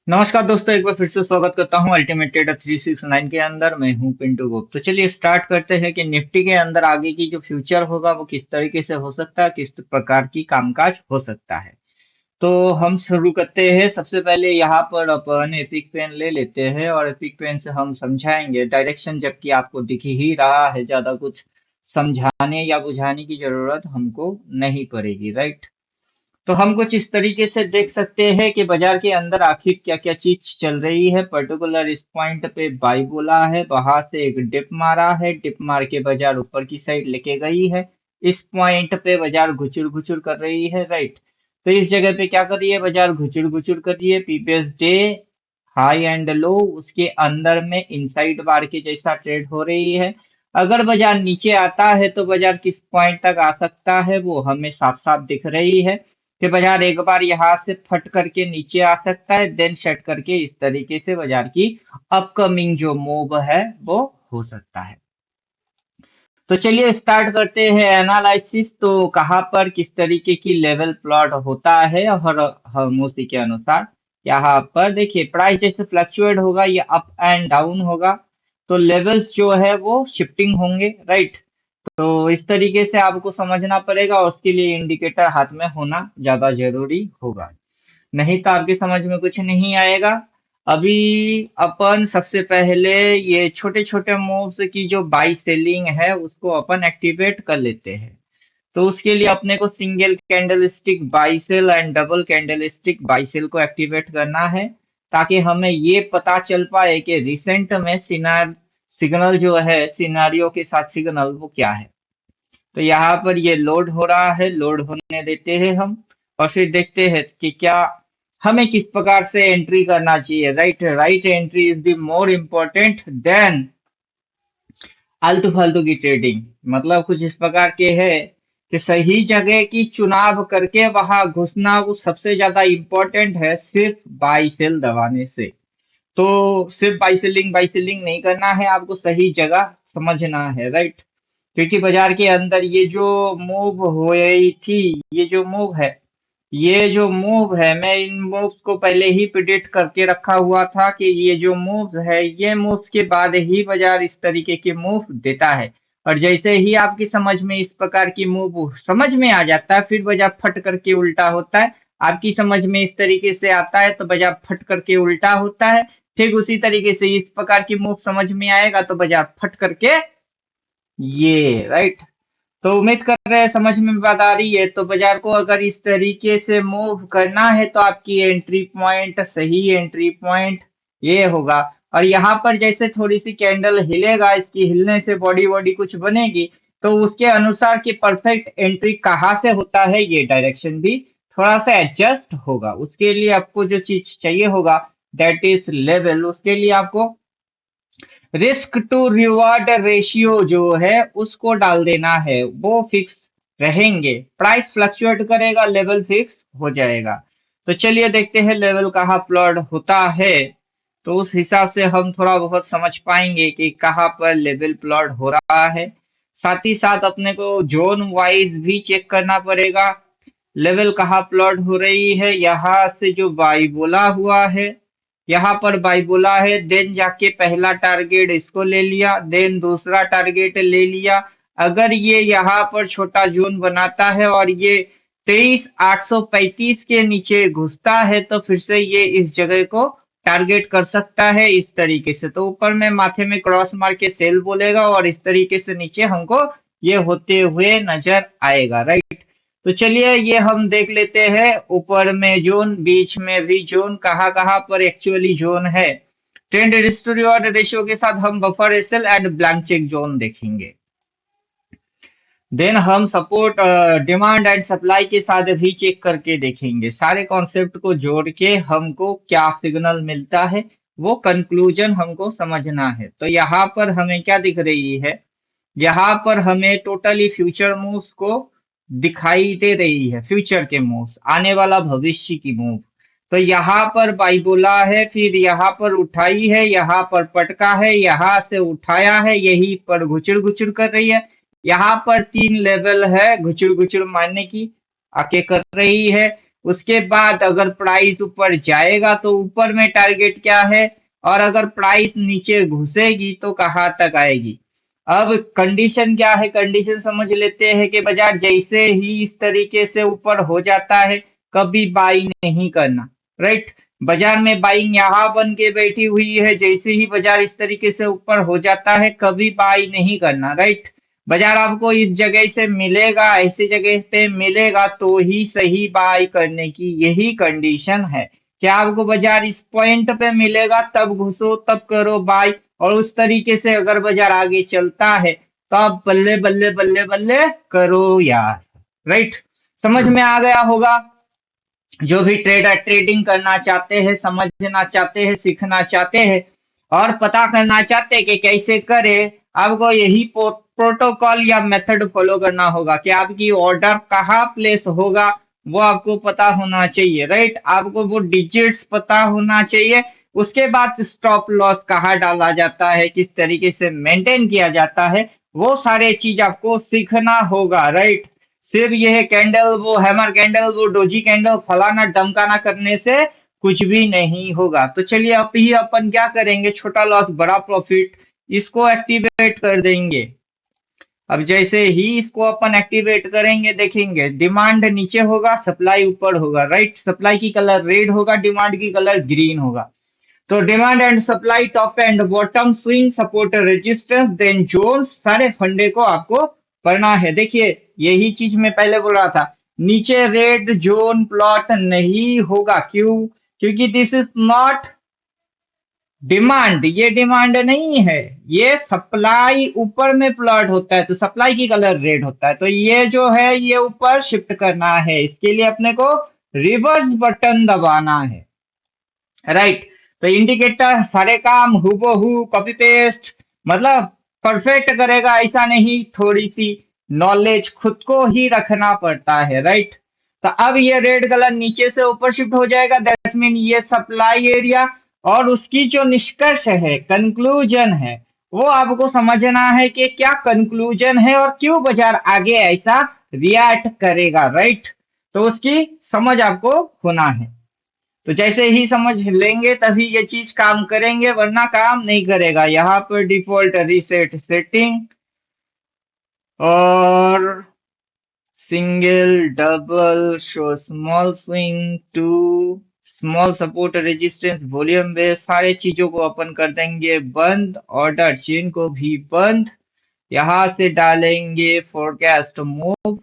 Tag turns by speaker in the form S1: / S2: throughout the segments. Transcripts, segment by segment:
S1: नमस्कार दोस्तों, एक बार फिर से स्वागत करता हूं अल्टीमेट ट्रेडर 369 के अंदर। मैं हूं पिंटू गुप्त। तो चलिए स्टार्ट करते हैं कि निफ्टी के अंदर आगे की जो फ्यूचर होगा वो किस तरीके से हो सकता है, किस प्रकार की कामकाज हो सकता है। तो हम शुरू करते हैं। सबसे पहले यहाँ पर अपन एपिक पेन ले लेते हैं और एपिक पेन से हम समझाएंगे डायरेक्शन, जबकि आपको दिख ही रहा है, ज्यादा कुछ समझाने या बुझाने की जरूरत हमको नहीं पड़ेगी, राइट। तो हम कुछ इस तरीके से देख सकते हैं कि बाजार के अंदर आखिर क्या क्या चीज चल रही है। पर्टिकुलर इस पॉइंट पे बाई बोला है, वहां से एक डिप मारा है, डिप मार के बाजार ऊपर की साइड लेके गई है। इस पॉइंट पे बाजार घुचुर घुचुर कर रही है, राइट। तो इस जगह पे क्या कर रही है, बाजार घुचुर घुचुर कर रही है। PPS day high and low उसके अंदर में इनसाइड बार के जैसा ट्रेड हो रही है। अगर बाजार नीचे आता है तो बाजार किस पॉइंट तक आ सकता है वो हमें साफ साफ दिख रही है कि बाजार एक बार यहाँ से फट करके नीचे आ सकता है, देन सेट करके इस तरीके से बाजार की अपकमिंग जो मूव है वो हो सकता है। तो चलिए स्टार्ट करते हैं एनालिसिस। तो कहाँ पर किस तरीके की लेवल प्लॉट होता है और हम उसी के अनुसार यहाँ पर देखिए प्राइस जैसे फ्लक्चुएट होगा या अप एंड डाउन होगा, तो लेवल्स जो है वो शिफ्टिंग होंगे, राइट। तो इस तरीके से आपको समझना पड़ेगा और उसके लिए इंडिकेटर हाथ में होना ज्यादा जरूरी होगा, नहीं तो आपकी समझ में कुछ नहीं आएगा। अभी अपन सबसे पहले ये छोटे छोटे मूव्स की जो बाई सेलिंग है उसको अपन एक्टिवेट कर लेते हैं। तो उसके लिए अपने को single candle stick buy sell and double candle stick buy sell को एक्टिवेट करना है, ताकि हमें ये पता चल पाए कि रिसेंट में सिग्नल जो है सिनारियो के साथ सिग्नल वो क्या है। तो यहाँ पर ये लोड हो रहा है, लोड होने देते हैं हम और फिर देखते हैं कि क्या हमें किस प्रकार से एंट्री करना चाहिए, right. Right entry is the more important than आलतू फालतू की ट्रेडिंग। मतलब कुछ इस प्रकार के है कि सही जगह की चुनाव करके वहां घुसना वो सबसे ज्यादा इम्पोर्टेंट है, सिर्फ बाई सेल दबाने से। तो सिर्फ बाई सेलिंग नहीं करना है, आपको सही जगह समझना है, राइट। क्योंकि बाजार के अंदर ये जो मूव हो रही थी, ये जो मूव है, ये जो मूव है, मैं इन मूव्स को पहले ही प्रिडिक्ट करके रखा हुआ था कि ये जो मूव्स है, ये मूव्स के बाद ही बाजार इस तरीके के मूव देता है। और जैसे ही आपकी समझ में इस प्रकार की मूव समझ में आ जाता है, फिर बाजार फट करके उल्टा होता है। आपकी समझ में इस तरीके से आता है तो बाजार फट करके उल्टा होता है। ठीक उसी तरीके से इस प्रकार की मूव समझ में आएगा तो बाजार फट करके ये, राइट। तो उम्मीद कर रहे हैं समझ में बात आ रही है। तो बाजार को अगर इस तरीके से मूव करना है तो आपकी एंट्री पॉइंट, सही एंट्री पॉइंट ये होगा। और यहाँ पर जैसे थोड़ी सी कैंडल हिलेगा, इसकी हिलने से बॉडी बॉडी कुछ बनेगी, तो उसके अनुसार कि परफेक्ट एंट्री कहाँ से होता है ये डायरेक्शन भी थोड़ा सा एडजस्ट होगा। उसके लिए आपको जो चीज चाहिए होगा दैट इज लेवल। उसके लिए आपको रिस्क टू रिवॉर्ड रेशियो जो है उसको डाल देना है, वो फिक्स रहेंगे। प्राइस फ्लक्चुएट करेगा, लेवल फिक्स हो जाएगा। तो चलिए देखते हैं लेवल कहाँ प्लॉट होता है। तो उस हिसाब से हम थोड़ा बहुत समझ पाएंगे कि कहाँ पर लेवल प्लॉट हो रहा है। साथ ही साथ अपने को जोन वाइज भी चेक करना पड़ेगा, लेवल कहाँ प्लॉट हो रही है। यहाँ से जो बाई बोला हुआ है, यहाँ पर बाई बोला है, देन जाके पहला टारगेट इसको ले लिया, देन दूसरा टारगेट ले लिया। अगर ये यहाँ पर छोटा जोन बनाता है और ये 23,835 के नीचे घुसता है तो फिर से ये इस जगह को टारगेट कर सकता है इस तरीके से। तो ऊपर में माथे में क्रॉस मार के सेल बोलेगा और इस तरीके से नीचे हमको ये होते हुए नजर आएगा, राइट। तो चलिए ये हम देख लेते हैं, ऊपर में जोन, बीच में भी जोन, कहाँ कहाँ पर एक्चुअली जोन है। ट्रेंड हिस्ट्री और रेशियो के साथ हम buffer SL and blank check zone देखेंगे। देन हम सपोर्ट, डिमांड एंड सप्लाई के साथ भी चेक करके देखेंगे। सारे कॉन्सेप्ट को जोड़ के हमको क्या सिग्नल मिलता है वो कंक्लूजन हमको समझना है। तो यहाँ पर हमें क्या दिख रही है, यहाँ पर हमें टोटली फ्यूचर मूव्स को दिखाई दे रही है, फ्यूचर के मूव्स, आने वाला भविष्य की मूव। तो यहाँ पर बाई बोला है, फिर यहाँ पर उठाई है, यहाँ पर पटका है, यहाँ से उठाया है, यही पर घुचुर घुचुर कर रही है। यहाँ पर तीन लेवल है घुचुर घुचुर मारने की, आके कर रही है। उसके बाद अगर प्राइस ऊपर जाएगा तो ऊपर में टारगेट क्या है, और अगर प्राइस नीचे घुसेगी तो कहाँ तक आएगी। अब कंडीशन क्या है, कंडीशन समझ लेते हैं कि बाजार जैसे ही इस तरीके से ऊपर हो जाता है कभी बाई नहीं करना, राइट। बाजार में बाइंग यहाँ बन के बैठी हुई है, जैसे ही बाजार इस तरीके से ऊपर हो जाता है कभी बाई नहीं करना, राइट। बाजार आपको इस जगह से मिलेगा, ऐसी जगह पे मिलेगा तो ही सही बाई करने की यही कंडीशन है। क्या आपको बाजार इस पॉइंट पे मिलेगा तब घुसो, तब करो बाई, और उस तरीके से अगर बाजार आगे चलता है तो आप बल्ले बल्ले बल्ले बल्ले करो यार, राइट। समझ में आ गया होगा। जो भी ट्रेडर ट्रेडिंग करना चाहते हैं, समझना चाहते हैं, सीखना चाहते हैं और पता करना चाहते हैं कि कैसे करें, आपको यही प्रोटोकॉल या मेथड फॉलो करना होगा कि आपकी ऑर्डर कहाँ प्लेस होगा वो आपको पता होना चाहिए, राइट। आपको वो डिजिट्स पता होना चाहिए। उसके बाद स्टॉप लॉस कहाँ डाला जाता है, किस तरीके से मेंटेन किया जाता है, वो सारे चीज आपको सीखना होगा, राइट। सिर्फ यह कैंडल, वो हैमर कैंडल, वो डोजी कैंडल, फलाना डमकाना करने से कुछ भी नहीं होगा। तो चलिए अब ही अपन क्या करेंगे, छोटा लॉस बड़ा प्रॉफिट, इसको एक्टिवेट कर देंगे। अब जैसे ही इसको अपन एक्टिवेट करेंगे देखेंगे डिमांड नीचे होगा, सप्लाई ऊपर होगा, राइट। सप्लाई की कलर रेड होगा, डिमांड की कलर ग्रीन होगा। तो demand and supply, top and bottom, swing, support, resistance, then zone, सारे फंडे को आपको पढ़ना है। देखिए यही चीज मैं पहले बोल रहा था, नीचे रेड जोन प्लॉट नहीं होगा, क्यों? क्योंकि दिस इज नॉट डिमांड, ये डिमांड नहीं है, ये सप्लाई ऊपर में प्लॉट होता है तो सप्लाई की कलर रेड होता है। तो ये जो है ये ऊपर शिफ्ट करना है, इसके लिए अपने को रिवर्स बटन दबाना है, राइट। तो इंडिकेटर सारे काम हूबहू कॉपी पेस्ट, मतलब परफेक्ट करेगा ऐसा नहीं, थोड़ी सी नॉलेज खुद को ही रखना पड़ता है, राइट। तो अब ये रेड कलर नीचे से ऊपर शिफ्ट हो जाएगा, दैट्स मीन ये सप्लाई एरिया, और उसकी जो निष्कर्ष है, कंक्लूजन है, वो आपको समझना है कि क्या कंक्लूजन है और क्यों बाजार आगे ऐसा रिएक्ट करेगा, राइट। तो उसकी समझ आपको होना है। तो जैसे ही समझ लेंगे तभी ये चीज काम करेंगे, वरना काम नहीं करेगा। यहाँ पर डिफॉल्ट रीसेट सेटिंग और single double show small swing to small support resistance volume base, सारे चीजों को अपन कर देंगे बंद, ऑर्डर चेन को भी बंद। यहाँ से डालेंगे फोरकास्ट मूव,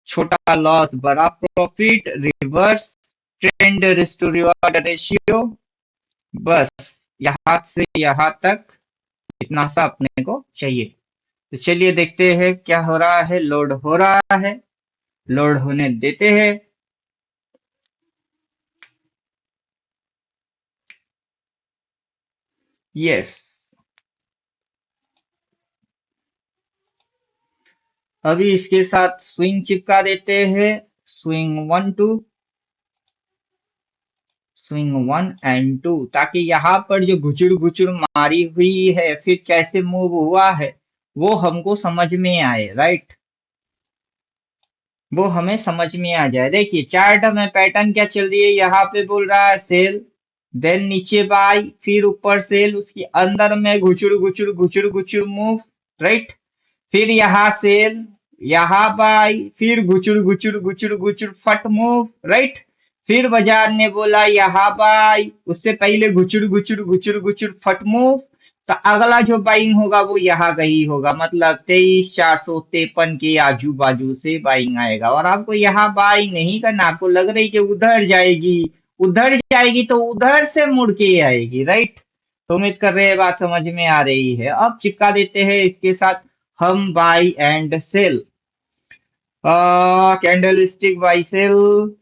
S1: छोटा लॉस बड़ा profit, reverse trend restore reward ratio, बस यहाँ से यहाँ तक इतना सा अपने को चाहिए। तो चलिए देखते हैं क्या हो रहा है, लोड हो रहा है, लोड होने देते हैं। यस, अभी इसके साथ स्विंग चिपका देते हैं, स्विंग 1 2, स्विंग 1 and 2, ताकि यहाँ पर जो घुचुड़ घुचुड़ मारी हुई है फिर कैसे मूव हुआ है वो हमको समझ में आए, राइट। वो हमें समझ में आ जाए। देखिए चार्ट में पैटर्न क्या चल रही है, यहाँ पे बोल रहा है सेल, देन नीचे बाई, फिर ऊपर सेल, उसके अंदर में घुचुड़ घुचुड़ घुचुड़ घुचुड़ मूव, राइट। फिर यहाँ सेल, यहाँ बाई, फिर घुचुड़ घुचुड़ घुचुड़ घुचुड़ फट मूव, राइट। फिर बाजार ने बोला यहाँ बाई, उससे पहले घुचुड़ घुचुड़ घुचुड़ घुचुड़ फट मूव। तो अगला जो बाइंग होगा वो यहाँ कहीं होगा, मतलब 23,453 के आजू बाजू से बाइंग आएगा, और आपको यहाँ बाई नहीं करना। आपको लग रही कि उधर जाएगी, उधर जाएगी तो उधर से मुड़ के आएगी, राइट। तो उम्मीद कर रहे हैं बात समझ में आ रही है। अब चिपका देते हैं इसके साथ हम buy and sell, candle stick buy sell,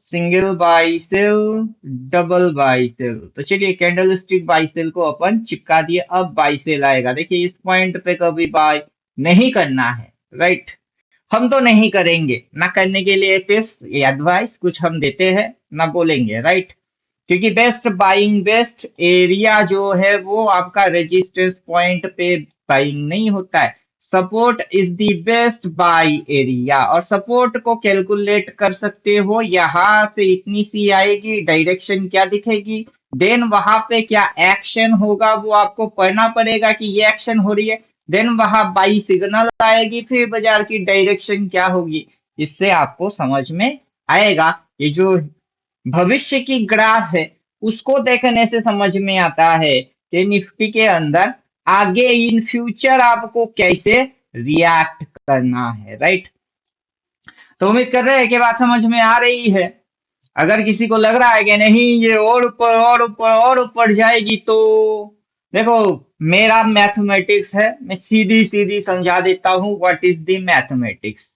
S1: single buy sell, double buy sell. तो चलिए कैंडल स्टिक बाई सेल को अपन चिपका दिए, अब बाई सेल आएगा। देखिए इस पॉइंट पे कभी बाय नहीं करना है, राइट। हम तो नहीं करेंगे, ना करने के लिए टिप्स या एडवाइस कुछ हम देते हैं ना बोलेंगे, राइट। क्योंकि बेस्ट बाइंग, बेस्ट एरिया जो है वो आपका रेजिस्टेंस पॉइंट पे बाइंग नहीं होता है, support is the best by area, और सपोर्ट को कैलकुलेट कर सकते हो, यहां से इतनी सी आएगी, डायरेक्शन क्या दिखेगी, देन वहां पे क्या एक्शन होगा वो आपको पढ़ना पड़ेगा कि ये एक्शन हो रही है, देन वहां बाई सिग्नल आएगी, फिर बाजार की डायरेक्शन क्या होगी, इससे आपको समझ में आएगा। ये जो भविष्य की ग्राफ है उसको देखने से समझ में आता है कि निफ्टी के अंदर आगे इन फ्यूचर आपको कैसे रिएक्ट करना है, राइट। तो उम्मीद कर रहे हैं कि बात समझ में आ रही है। अगर किसी को लग रहा है कि नहीं ये और ऊपर और ऊपर और ऊपर जाएगी, तो देखो मेरा मैथमेटिक्स है, मैं सीधी सीधी समझा देता हूँ व्हाट इज द मैथमेटिक्स।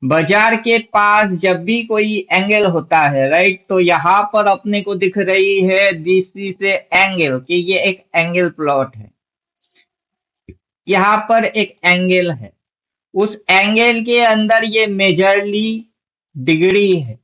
S1: बाजार के पास जब भी कोई एंगल होता है, राइट, तो यहाँ पर अपने को दिख रही है दिस इज एंगल, कि ये एक एंगल प्लॉट है, यहाँ पर एक एंगल है, उस एंगल के अंदर ये मेजरली डिग्री है।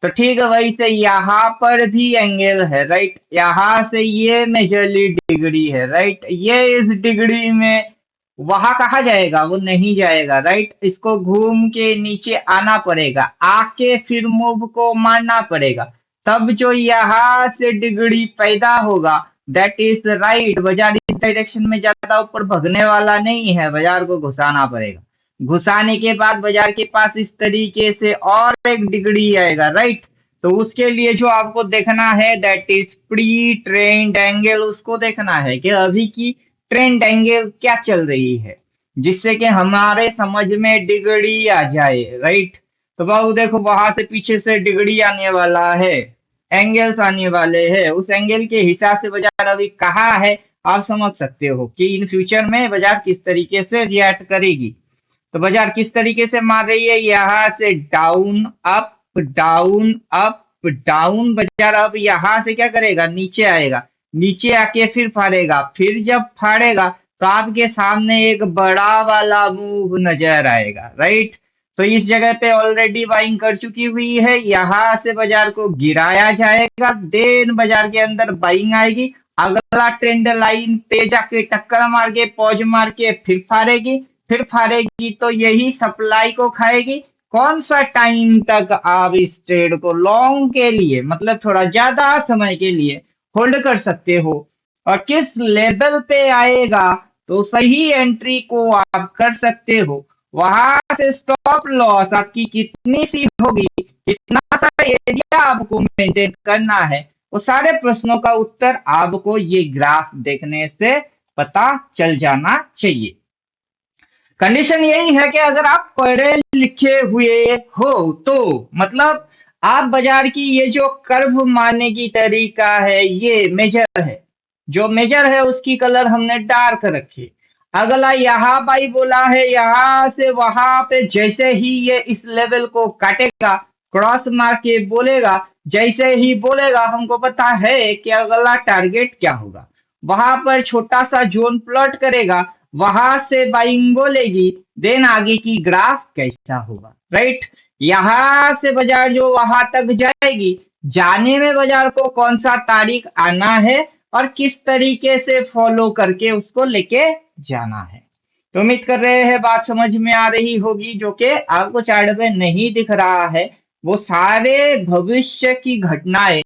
S1: तो ठीक है, वही से यहाँ पर भी एंगल है, राइट, यहाँ से ये मेजरली डिग्री है, राइट, ये इस डिग्री में वहां कहा जाएगा, वो नहीं जाएगा, राइट, इसको घूम के नीचे आना पड़ेगा, आके फिर मूव को मारना पड़ेगा, तब जो यहाँ से डिग्री पैदा होगा दैट इज राइट। बाजार इस डायरेक्शन में ज्यादा ऊपर भगने वाला नहीं है, बाजार को घुसाना पड़ेगा, घुसाने के बाद बाजार के पास इस तरीके से और एक डिग्री आएगा, राइट। तो उसके लिए जो आपको देखना है that is pre trend angle, उसको देखना है कि अभी की ट्रेंड एंगल क्या चल रही है, जिससे कि हमारे समझ में डिग्री आ जाए, राइट। तो बाबू देखो वहां से पीछे से डिग्री आने वाला है, एंगल्स आने वाले हैं, उस एंगल के हिसाब से बाजार अभी कहाँ है आप समझ सकते हो कि इन फ्यूचर में बाजार किस तरीके से रिएक्ट करेगी। तो बाजार किस तरीके से मार रही है, यहाँ से down up down up down, बाजार अब यहाँ से क्या करेगा, नीचे आएगा, नीचे आके फिर फाड़ेगा, फिर जब फाड़ेगा तो आपके सामने एक बड़ा वाला मूव नजर आएगा, राइट। तो इस जगह पे ऑलरेडी बाइंग कर चुकी हुई है, यहाँ से बाजार को गिराया जाएगा, देन बाजार के अंदर बाइंग आएगी, अगला ट्रेंड लाइन पे जाके टक्कर मार के पॉज मार के फिर फाड़ेगी, तो यही सप्लाई को खाएगी। कौन सा टाइम तक आप इस ट्रेड को लॉन्ग के लिए, मतलब थोड़ा ज्यादा समय के लिए होल्ड कर सकते हो, और किस लेवल पे आएगा तो सही एंट्री को आप कर सकते हो, वहां से स्टॉप लॉस आपकी कितनी सी होगी, कितना सा एरिया आपको मेंटेन करना है, वो सारे प्रश्नों का उत्तर आपको ये ग्राफ देखने से पता चल जाना चाहिए। कंडीशन यही है कि अगर आप पढ़े लिखे हुए हो तो, मतलब आप बाजार की ये जो कर्व मारने की तरीका है, ये मेजर है, जो मेजर है उसकी कलर हमने डार्क रखी। अगला यहाँ भाई बोला है, यहाँ से वहां पे जैसे ही ये इस लेवल को काटेगा, क्रॉस मार के बोलेगा, जैसे ही बोलेगा हमको पता है कि अगला टारगेट क्या होगा, वहां पर छोटा सा जोन प्लॉट करेगा, वहां से बाइंग बोलेगी, देन आगे की ग्राफ कैसा होगा, राइट। यहां से बाजार जो वहां तक जाएगी, जाने में बाजार को कौन सा तारीख आना है और किस तरीके से फॉलो करके उसको लेके जाना है। तो उम्मीद कर रहे हैं बात समझ में आ रही होगी, जो कि आपको चार्ट में नहीं दिख रहा है, वो सारे भविष्य की घटनाएं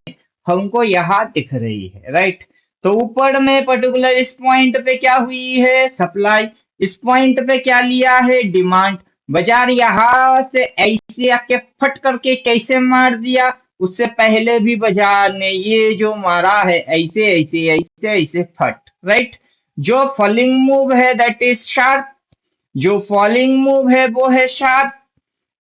S1: हमको यहाँ दिख रही है, राइट। तो ऊपर में पर्टिकुलर इस पॉइंट पे क्या हुई है, सप्लाई, इस पॉइंट पे क्या लिया है, डिमांड। बाजार यहाँ से ऐसे आके फट करके कैसे मार दिया, उससे पहले भी बाजार ने ये जो मारा है ऐसे ऐसे ऐसे ऐसे फट, राइट। जो फॉलिंग मूव है दैट इज शार्प, जो फॉलिंग मूव है वो है शार्प,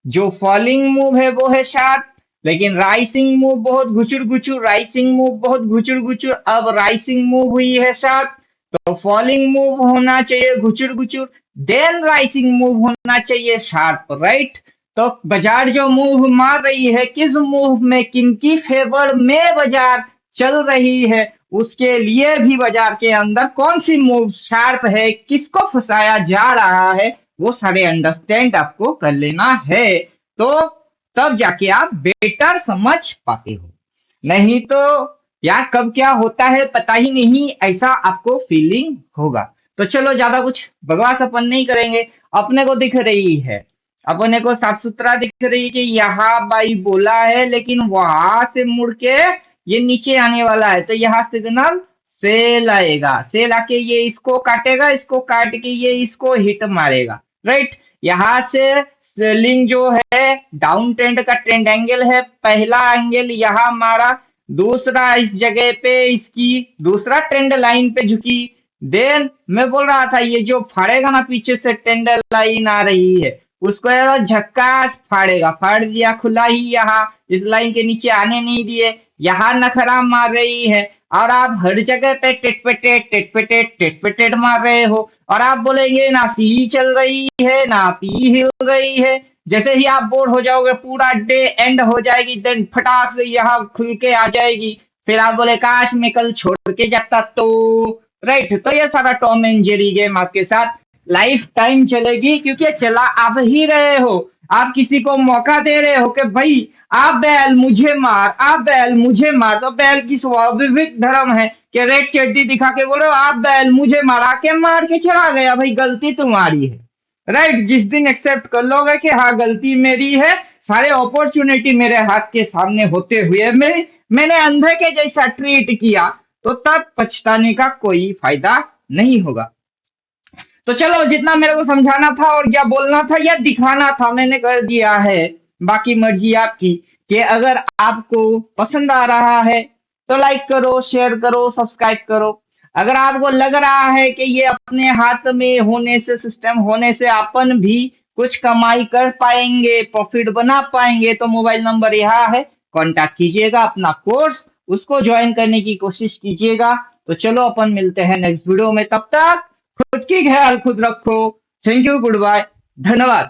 S1: जो फॉलिंग मूव है वो है शार्प, लेकिन राइसिंग मूव बहुत घुचुर घुचुर, राइसिंग मूव बहुत घुचुर घुचुर, अब राइसिंग मूव हुई है शार्प, तो फॉलिंग मूव होना चाहिए घुचुर घुचुर, देन राइसिंग मूव होना चाहिए शार्प, राइट। तो बाजार जो मूव मार रही है, किस मूव में, किनकी फेवर में बाजार चल रही है, उसके लिए भी बाजार के अंदर कौन सी मूव शार्प है, किसको फंसाया जा रहा है, वो सारे अंडरस्टैंड आपको कर लेना है, तो तब जाके आप बेटर समझ पाते हो। नहीं तो यार कब क्या होता है पता ही नहीं, ऐसा आपको फीलिंग होगा। तो चलो ज्यादा कुछ बकवास अपन नहीं करेंगे। अपने को दिख रही है, अपने को साफ सुथरा दिख रही है कि यहाँ बाई बोला है, लेकिन वहां से मुड़ के ये नीचे आने वाला है, तो यहाँ सिग्नल सेल आएगा, सेल आके ये इसको काटेगा, इसको काट के ये इसको हिट मारेगा, राइट। यहाँ से सेलिंग जो है डाउन ट्रेंड का ट्रेंड एंगल है, पहला एंगल यहाँ मारा, दूसरा इस जगह पे इसकी दूसरा ट्रेंड लाइन पे झुकी। देन मैं बोल रहा था ये जो फाड़ेगा ना, पीछे से ट्रेंड लाइन आ रही है, उसको ये झक्कास फाड़ेगा, फाड़ दिया खुला ही, यहाँ इस लाइन के नीचे आने नहीं दिए, यहाँ नखरा मार रही है, और आप हर जगह पे टेट पे टेट, टेट पे टेट, टेट पे टेट मार रहे हो, और आप बोलेंगे ना सी चल रही है ना पी हिल रही है। जैसे ही आप बोर हो जाओगे, पूरा डे एंड हो जाएगी, देन फटाक से यहाँ खुल के आ जाएगी, फिर आप बोले काश मैं कल छोड़ के जाता तो, राइट। तो ये सारा टॉम एंड जेरी गेम आपके साथ लाइफ टाइम चलेगी, क्योंकि चला आप ही रहे हो। आप किसी को मौका दे रहे हो कि भाई आप बैल मुझे मार, आप बैल मुझे मार, तो बैल की स्वाभाविक धर्म है कि रेड चड्डी दिखा के बोलो आप बैल मुझे मारा के मार के चला गया, भाई गलती तुम्हारी है, राइट। जिस दिन एक्सेप्ट कर लोगे कि हाँ गलती मेरी है, सारे अपॉर्चुनिटी मेरे हाथ के सामने होते हुए मैंने अंधे के जैसा ट्रीट किया, तो तब पछताने का कोई फायदा नहीं होगा। तो चलो जितना मेरे को समझाना था और या बोलना था या दिखाना था मैंने कर दिया है। बाकी मर्जी आपकी कि अगर आपको पसंद आ रहा है तो लाइक करो, शेयर करो, सब्सक्राइब करो। अगर आपको लग रहा है कि ये अपने हाथ में होने से, सिस्टम होने से अपन भी कुछ कमाई कर पाएंगे, प्रॉफिट बना पाएंगे, तो मोबाइल नंबर यहाँ है, कांटेक्ट कीजिएगा, अपना कोर्स उसको ज्वाइन करने की कोशिश कीजिएगा। तो चलो अपन मिलते हैं नेक्स्ट वीडियो में, तब तक खुद की ख्याल खुद रखो। थैंक यू, गुड बाय, धन्यवाद।